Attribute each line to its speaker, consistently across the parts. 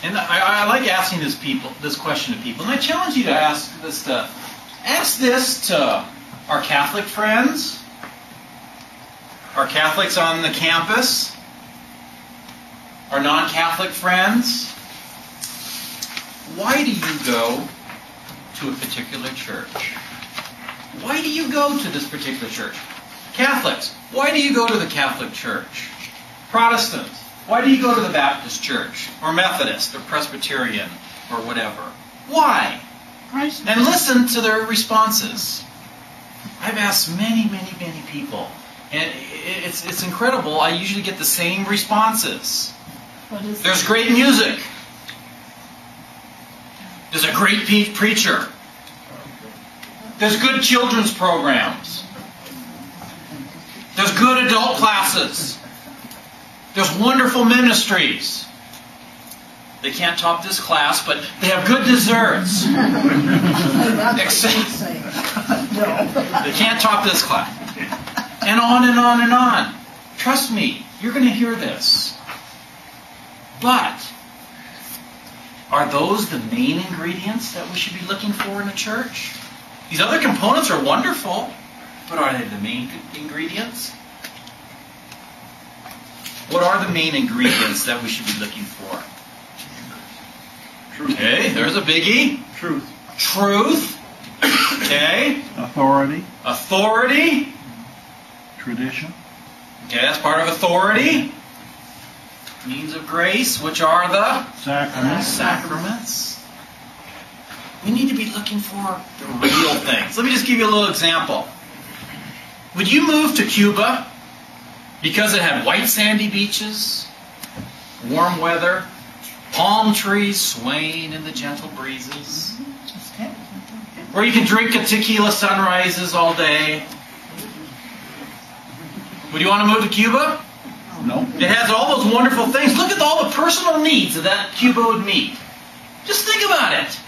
Speaker 1: And I like asking this question to people. And I challenge you to ask this to our Catholic friends, our Catholics on the campus, our non-Catholic friends. Why do you go to a particular church? Why do you go to this particular church? Catholics, why do you go to the Catholic Church? Protestants, why do you go to the Baptist Church? Or Methodist, or Presbyterian, or whatever? Why? And listen to their responses. I've asked many people, and it's incredible. I usually get the same responses. There's great music. There's a great preacher. There's good children's programs. There's good adult classes. There's wonderful ministries. They can't top this class, but they have good desserts. They can't top this class. And on and on and on. Trust me, you're going to hear this. But are those the main ingredients that we should be looking for in a church? These other components are wonderful, but are they the main ingredients? What are the main ingredients that we should be looking for?
Speaker 2: Truth.
Speaker 1: Okay, there's a biggie.
Speaker 2: Truth.
Speaker 1: Truth. Okay.
Speaker 2: Authority.
Speaker 1: Authority.
Speaker 2: Tradition.
Speaker 1: Okay, that's part of authority. Means of grace, which are the
Speaker 2: Sacraments.
Speaker 1: Sacraments. We need to be looking for the real things. Let me just give you a little example. Would you move to Cuba because it had white sandy beaches, warm weather, palm trees swaying in the gentle breezes, where you can drink tequila sunrises all day? Would you want to move to Cuba?
Speaker 2: No.
Speaker 1: It has all those wonderful things. Look at all the personal needs that Cuba would meet. Just think about it.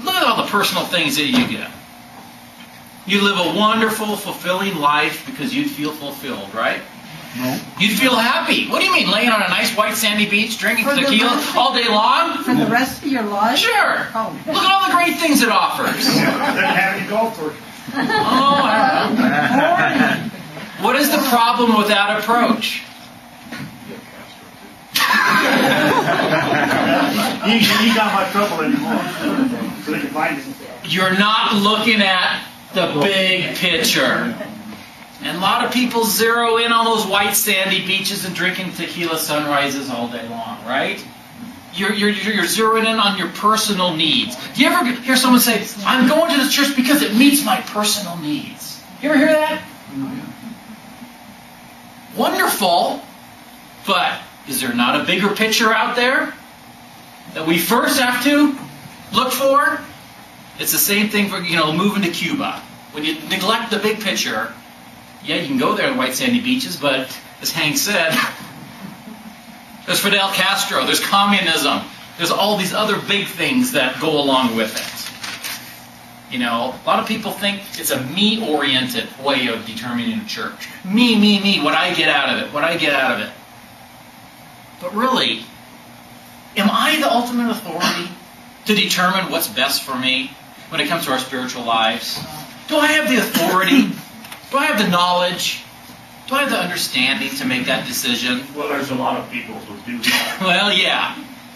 Speaker 1: Look at all the personal things that you get. You live a wonderful, fulfilling life because you'd feel fulfilled, right?
Speaker 2: No.
Speaker 1: You'd feel happy. What do you mean, laying on a nice white sandy beach, drinking tequila all day long?
Speaker 3: For the rest of your life?
Speaker 1: Sure.
Speaker 3: Oh.
Speaker 1: Look at all the great things it offers.
Speaker 4: Doesn't have any golf course.
Speaker 1: Oh, I don't know. What is the problem with that approach?
Speaker 4: He got my trouble anymore. So they can find him.
Speaker 1: You're not looking at the big picture. And a lot of people zero in on those white sandy beaches and drinking tequila sunrises all day long, right? You're zeroing in on your personal needs. Do you ever hear someone say, I'm going to the church because it meets my personal needs? You ever hear that? Wonderful, but is there not a bigger picture out there that we first have to look for? It's the same thing for, moving to Cuba. When you neglect the big picture, yeah, you can go there on white sandy beaches, but as Hank said, there's Fidel Castro, there's communism, there's all these other big things that go along with it. A lot of people think it's a me-oriented way of determining a church. Me, what I get out of it, But really, am I the ultimate authority to determine what's best for me when it comes to our spiritual lives? Do I have the authority? Do I have the knowledge? Do I have the understanding to make that decision?
Speaker 4: Well, there's a lot of people who do that.
Speaker 1: Well, yeah.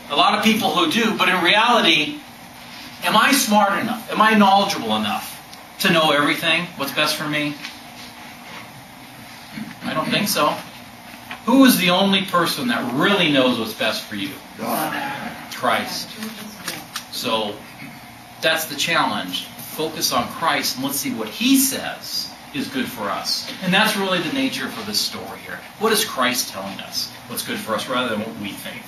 Speaker 1: A lot of people who do, but in reality, am I smart enough? Am I knowledgeable enough to know everything? What's best for me? I don't think so. Who is the only person that really knows what's best for you?
Speaker 4: God.
Speaker 1: Christ. So, that's the challenge. Focus on Christ and let's see what He says is good for us. And that's really the nature for this story here. What is Christ telling us? What's good for us rather than what we think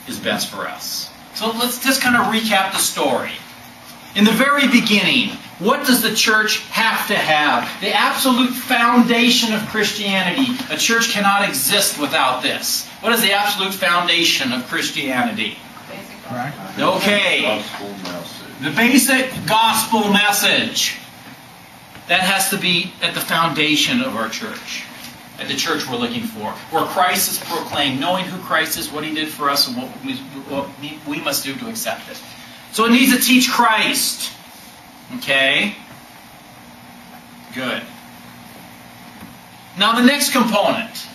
Speaker 1: is best for us. So let's just kind of recap the story. In the very beginning, what does the church have to have? The absolute foundation of Christianity. A church cannot exist without this. What is the absolute foundation of Christianity? Okay. The basic gospel message. That has to be at the foundation of our church. at the church we're looking for, where Christ is proclaimed, knowing who Christ is, what He did for us, and what we must do to accept it. So it needs to teach Christ. Okay? Good. Now the next component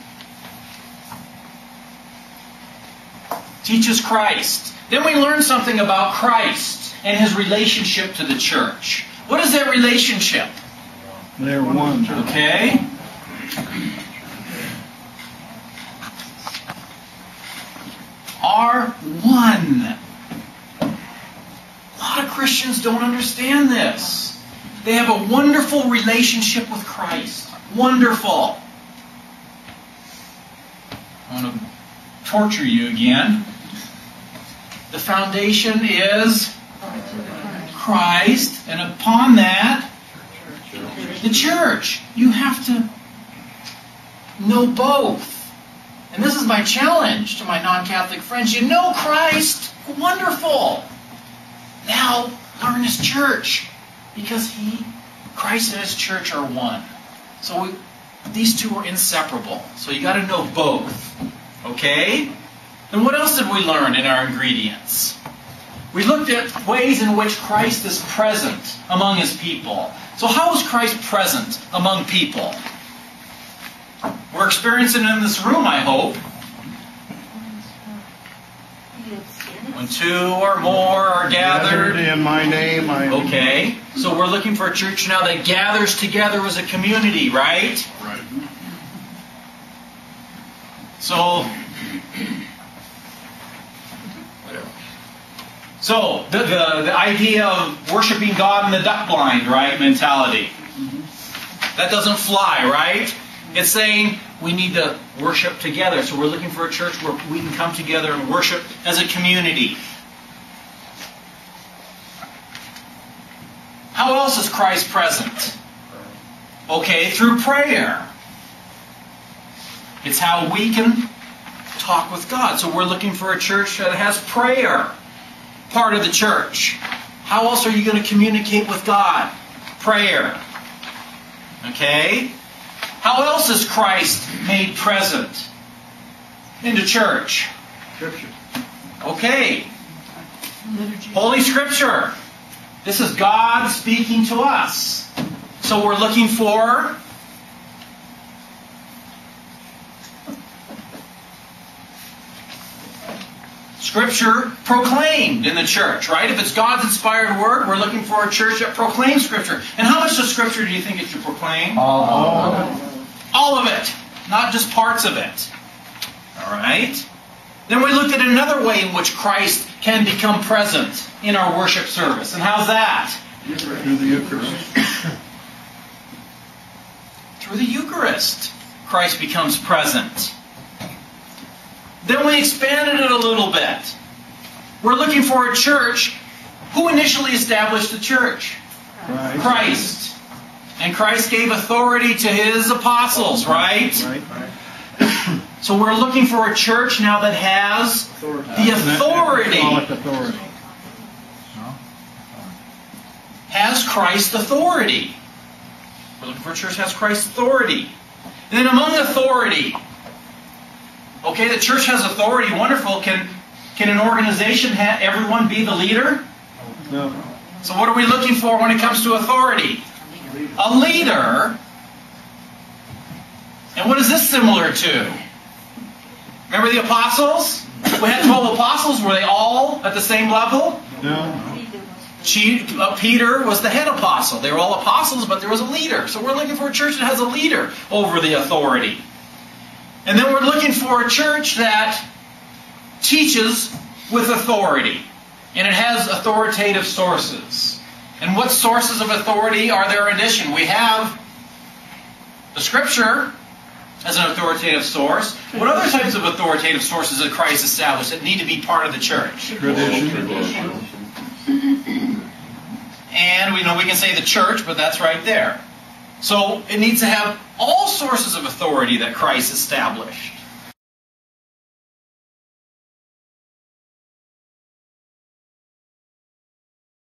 Speaker 1: teaches Christ. Then we learn something about Christ and His relationship to the church. What is that relationship?
Speaker 2: They're one.
Speaker 1: Okay? Are one. A lot of Christians don't understand this. They have a wonderful relationship with Christ. Wonderful. I want to torture you again. The foundation is Christ, and upon that, the church. You have to know both. And this is my challenge to my non-Catholic friends. You know Christ. Wonderful. Now, learn His church. Because Christ and His church are one. So these two are inseparable. So you got to know both. Okay? And what else did we learn in our ingredients? We looked at ways in which Christ is present among His people. So how is Christ present among people? We're experiencing it in this room, I hope. When two or more are gathered.
Speaker 2: In my name,
Speaker 1: Okay. So we're looking for a church now that gathers together as a community, right?
Speaker 2: Right.
Speaker 1: So, the idea of worshiping God in the duck blind, right, mentality. That doesn't fly, right? It's saying we need to worship together. So we're looking for a church where we can come together and worship as a community. How else is Christ present? Okay, through prayer. It's how we can talk with God. So we're looking for a church that has prayer, part of the church. How else are you going to communicate with God? Prayer. Okay? How else is Christ made present in the church?
Speaker 2: Scripture.
Speaker 1: Okay. Holy Scripture. This is God speaking to us. So we're looking for Scripture proclaimed in the church, right? If it's God's inspired word, we're looking for a church that proclaims Scripture. And how much of Scripture do you think it should proclaim?
Speaker 2: All of it.
Speaker 1: All of it, not just parts of it. All right? Then we looked at another way in which Christ can become present in our worship service. And how's that?
Speaker 2: Through the Eucharist.
Speaker 1: Through the Eucharist, Christ becomes present. Then we expanded it a little bit. We're looking for a church. Who initially established the church? Christ. And Christ gave authority to His apostles, right?
Speaker 2: Right.
Speaker 1: So we're looking for a church now that has the authority. Has Christ's authority. We're looking for a church that has Christ's authority. And then among authority, okay, the church has authority. Wonderful. Can an organization have everyone be the leader?
Speaker 2: No.
Speaker 1: So what are we looking for when it comes to authority? A leader. And what is this similar to? Remember the apostles? We had 12 apostles. Were they all at the same level?
Speaker 2: No.
Speaker 1: Peter was the head apostle. They were all apostles, but there was a leader. So we're looking for a church that has a leader over the authority. And then we're looking for a church that teaches with authority. And it has authoritative sources. And what sources of authority are there in addition? We have the Scripture as an authoritative source. What other types of authoritative sources has Christ established that need to be part of the church?
Speaker 2: Tradition.
Speaker 1: And we know we can say the church, but that's right there. So it needs to have all sources of authority that Christ established.